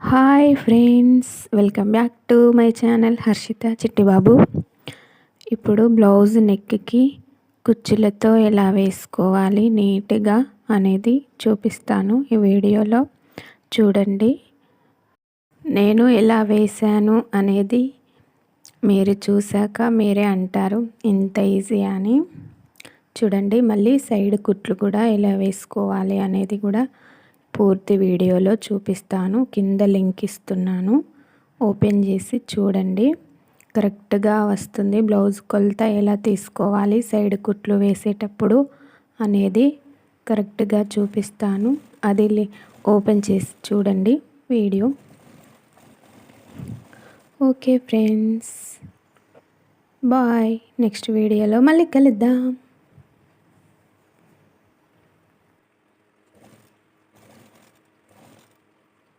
Hi friends, welcome back to my channel Harshitha Chittibabu. ఇప్పుడు blouse నెక్కి కుచ్చులతో ఎలా వేసుకోవాలి నీట్గా అనేది చూపిస్తాను ఈ వీడియోలో. చూడండి, నేను ఎలా వేశాను అనేది మీరు చూశాక మీరే అంటారు ఇంత ఈజీ అని. చూడండి, మళ్ళీ సైడ్ కుట్లు కూడా ఎలా వేసుకోవాలి అనేది కూడా పూర్తి వీడియోలో చూపిస్తాను. కింద లింక్ ఇస్తున్నాను, ఓపెన్ చేసి చూడండి. కరెక్ట్గా వస్తుంది. బ్లౌజ్ కొలత ఎలా తీసుకోవాలి సైడ్ కుట్లు వేసేటప్పుడు అనేది కరెక్ట్గా చూపిస్తాను. అది ఓపెన్ చేసి చూడండి video. Okay friends, bye. Next వీడియోలో మళ్ళీ కలుద్దాం.